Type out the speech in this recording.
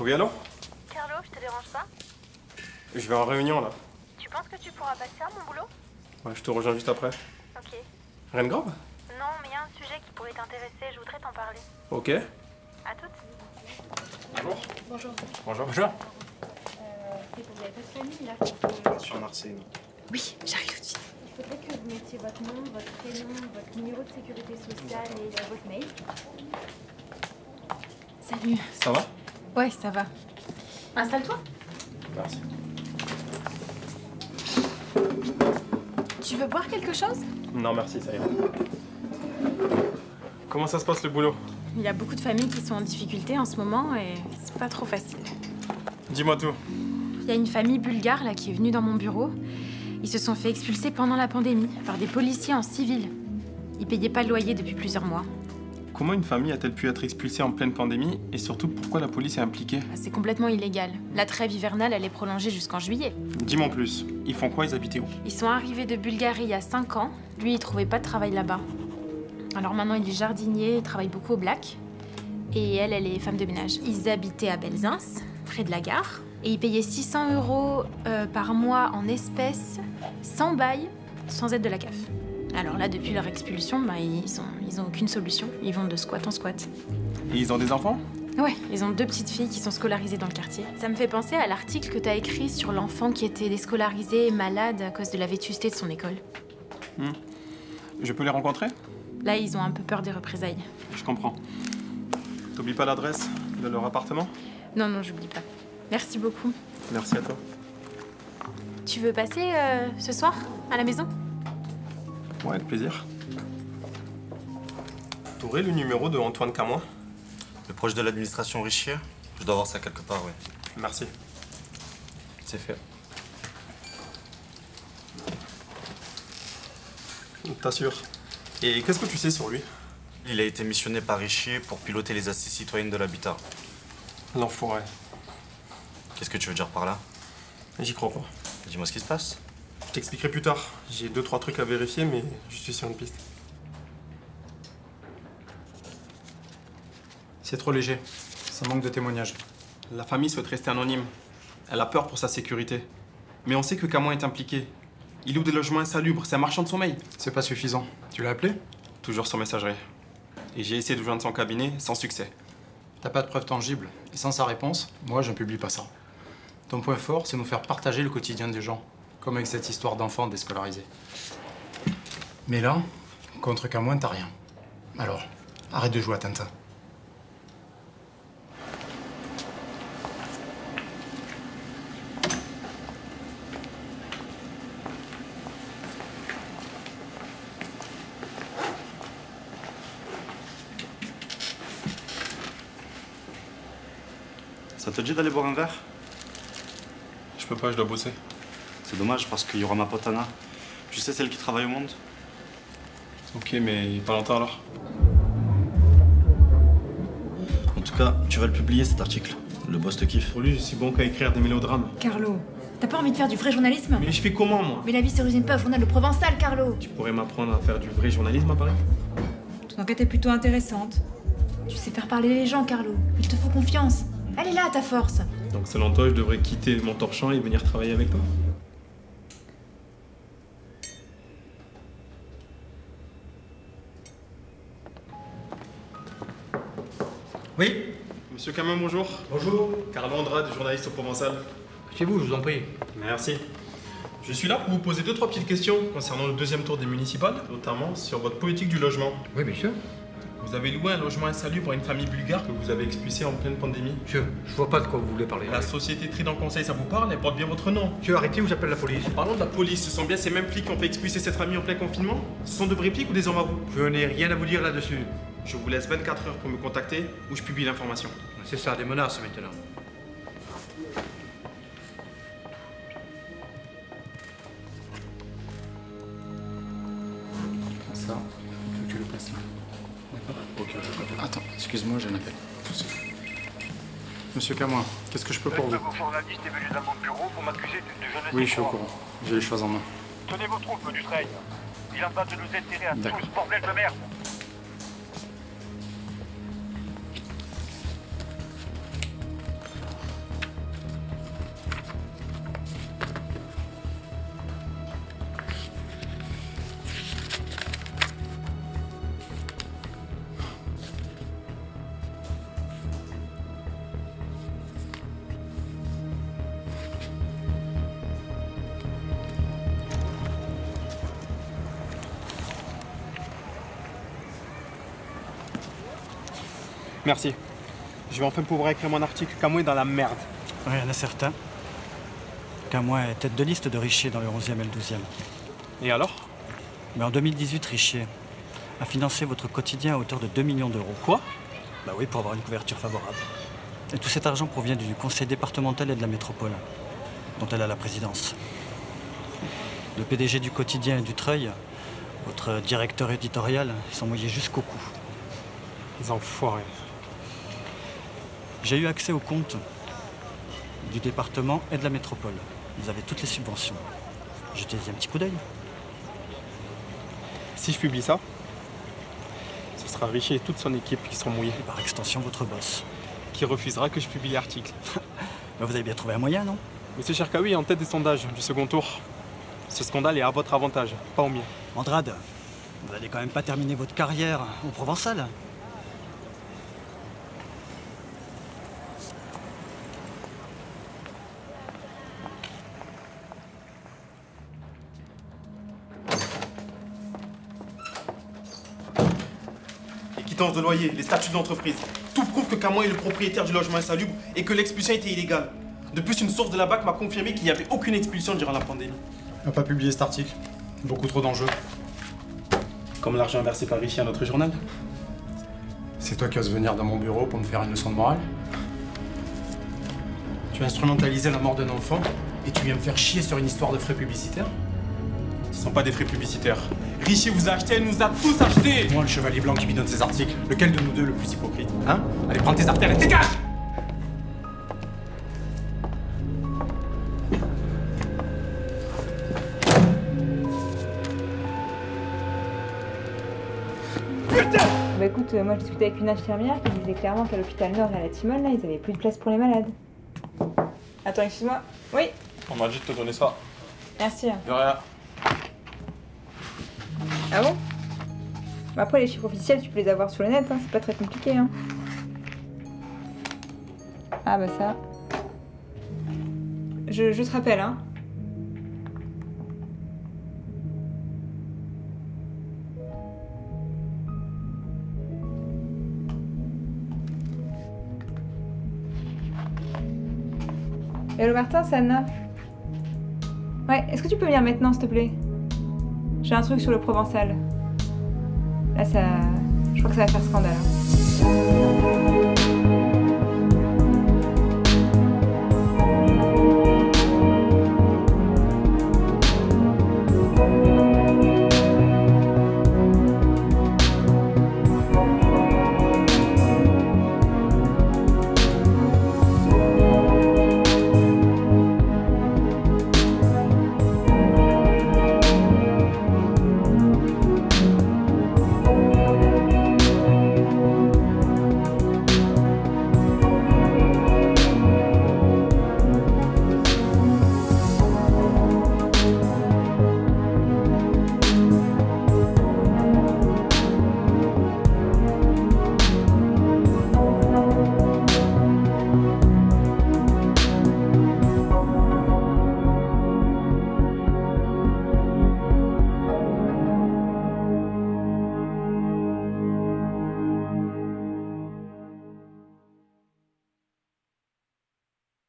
Oui, allô? Carlo, je te dérange pas? Je vais en réunion, là. Tu penses que tu pourras passer à mon boulot? Ouais, je te rejoins juste après. Ok. Rien de grave? Non, mais il y a un sujet qui pourrait t'intéresser, je voudrais t'en parler. Ok. À toutes. Bonjour. Bonjour. Bonjour. Bonjour. Vous n'avez pas de famille là? Sur Marseille, non. Oui, j'arrive tout de suite. Il faudrait que vous mettiez votre nom, votre prénom, votre numéro de sécurité sociale et votre mail. Salut. Ça va? Ouais, ça va. Installe-toi. Merci. Tu veux boire quelque chose? Non, merci, ça ira. Comment ça se passe le boulot? Il y a beaucoup de familles qui sont en difficulté en ce moment et c'est pas trop facile. Dis-moi tout. Il y a une famille bulgare là qui est venue dans mon bureau. Ils se sont fait expulser pendant la pandémie par des policiers en civil. Ils payaient pas le loyer depuis plusieurs mois. Comment une famille a-t-elle pu être expulsée en pleine pandémie et surtout pourquoi la police est impliquée? C'est complètement illégal. La trêve hivernale, elle est prolongée jusqu'en juillet. Dis-moi en plus. Ils font quoi? Ils habitaient où? Ils sont arrivés de Bulgarie il y a 5 ans. Lui, il trouvait pas de travail là-bas. Alors maintenant, il est jardinier, il travaille beaucoup au Black. Et elle est femme de ménage. Ils habitaient à Belzins, près de la gare. Et ils payaient 600 € par mois en espèces, sans bail, sans aide de la CAF. Alors là, depuis leur expulsion, ils ont aucune solution. Ils vont de squat en squat. Et ils ont des enfants? Ouais, ils ont 2 petites filles qui sont scolarisées dans le quartier. Ça me fait penser à l'article que t'as écrit sur l'enfant qui était déscolarisé et malade à cause de la vétusté de son école. Je peux les rencontrer? Là, ils ont un peu peur des représailles. Je comprends. T'oublies pas l'adresse de leur appartement? Non, non, j'oublie pas. Merci beaucoup. Merci à toi. Tu veux passer ce soir à la maison? Ouais, avec plaisir. T'aurais le numéro de Antoine Camoin? Le proche de l'administration Richier? Je dois avoir ça quelque part, oui. Merci. C'est fait. T'assures. Et qu'est-ce que tu sais sur lui? Il a été missionné par Richier pour piloter les assises citoyennes de l'habitat. L'enfoiré. Qu'est-ce que tu veux dire par là? J'y crois pas. Dis-moi ce qui se passe. Je t'expliquerai plus tard. J'ai 2-3 trucs à vérifier, mais je suis sur une piste. C'est trop léger. Ça manque de témoignages. La famille souhaite rester anonyme. Elle a peur pour sa sécurité. Mais on sait que Camoin est impliqué. Il loue des logements insalubres, c'est un marchand de sommeil. C'est pas suffisant. Tu l'as appelé? Toujours sur messagerie. Et j'ai essayé de joindre son cabinet, sans succès. T'as pas de preuves tangibles. Et sans sa réponse, moi, je ne publie pas ça. Ton point fort, c'est nous faire partager le quotidien des gens. Comme avec cette histoire d'enfants déscolarisés. Mais là, contre Camoin, t'as rien. Alors, arrête de jouer à Tintin. Ça te dit d'aller boire un verre? Je peux pas, je dois bosser. C'est dommage parce qu'il y aura ma pote Anna. Tu sais, celle qui travaille au Monde? Ok, mais pas longtemps alors. En tout cas, tu vas le publier cet article. Le boss te kiffe. Pour lui, je suis bon qu'à écrire des mélodrames. Carlo, t'as pas envie de faire du vrai journalisme? Mais je fais comment, moi? Mais la vie se résume pas au journal Le Provençal, Carlo. Tu pourrais m'apprendre à faire du vrai journalisme à Paris? Ton enquête est plutôt intéressante. Tu sais faire parler les gens, Carlo. Il te faut confiance. Elle est là, ta force. Donc selon toi, je devrais quitter mon torchon et venir travailler avec toi? Oui? Monsieur Camin, bonjour. Bonjour. Carlo Andrade, journaliste au Provençal. Chez vous, je vous en prie. Merci. Je suis là pour vous poser 2-3 petites questions concernant le deuxième tour des municipales, notamment sur votre politique du logement. Oui, bien sûr. Vous avez loué un logement insalubre à une famille bulgare que vous avez expulsée en pleine pandémie. Je vois pas de quoi vous voulez parler. La société Trident Conseil, ça vous parle? Elle porte bien votre nom. Monsieur, arrêtez ou j'appelle la police. Parlons de la police, ce sont bien ces mêmes flics qui ont fait expulser cette famille en plein confinement? Ce sont de vrais flics ou des hommes à vous? Je n'ai rien à vous dire là-dessus. Je vous laisse 24 heures pour me contacter ou je publie l'information. C'est ça, des menaces maintenant. Ça, faut que tu le passes là. D'accord? Ok, attends, excuse-moi, j'ai un appel. Tout de suite. Monsieur Camoin, qu'est-ce que je peux pour vous? Vos journalistes est venu dans mon bureau pour m'accuser de jeunesse. Oui, je suis au courant. J'ai les choses en main. Tenez vos troupes du train. Il en va de nous intéresser à D'accord. tous, bordel de merde. Merci. Je vais enfin pouvoir écrire mon article. Camouin est dans la merde. Rien n'est certain. Camouin est tête de liste de Richier dans le 11e et le 12e. Et alors? Mais en 2018, Richier a financé votre quotidien à hauteur de 2 millions d'euros. Quoi? Bah oui, pour avoir une couverture favorable. Et tout cet argent provient du conseil départemental et de la métropole, dont elle a la présidence. Le PDG du quotidien et du Treuil, votre directeur éditorial, ils sont mouillés jusqu'au cou. Les enfoirés. J'ai eu accès aux comptes du département et de la métropole. Ils avaient toutes les subventions. Jetez-y un petit coup d'œil. Si je publie ça, ce sera Richier et toute son équipe qui seront mouillés. Et par extension, votre boss. Qui refusera que je publie l'article. Mais vous avez bien trouvé un moyen, non? Monsieur Cherkaoui est en tête des sondages du second tour. Ce scandale est à votre avantage, pas au mien. Andrade, vous allez quand même pas terminer votre carrière au Provençal? Les quittances de loyer, les statuts de l'entreprise, tout prouve que Camouin est le propriétaire du logement insalubre et que l'expulsion était illégale. De plus, une source de la BAC m'a confirmé qu'il n'y avait aucune expulsion durant la pandémie. On n'a pas publié cet article. Beaucoup trop d'enjeux. Comme l'argent versé par Richier à notre journal. C'est toi qui oses venir dans mon bureau pour me faire une leçon de morale? Tu as instrumentalisé la mort d'un enfant et tu viens me faire chier sur une histoire de frais publicitaires? Ce ne sont pas des frais publicitaires. Richier vous a acheté, elle nous a tous achetés. Moi, le chevalier blanc qui bidonne ses articles, lequel de nous deux est le plus hypocrite? Hein? Allez, prends tes artères et dégage! Bah écoute, moi j'ai discuté avec une infirmière qui disait clairement qu'à l'hôpital Nord et à la Timone, là, ils avaient plus de place pour les malades. Attends, excuse-moi. Oui, On m'a dit de te donner ça. merci. De rien. Ah bon? Bah après, les chiffres officiels, tu peux les avoir sur le net, hein, c'est pas très compliqué. Hein. Ah bah ça. Je te rappelle, hein. Hello Martin, c'est Anna. Ouais, est-ce que tu peux venir maintenant, s'il te plaît? J'ai un truc sur le Provençal. Là, ça... Je crois que ça va faire scandale. Hein.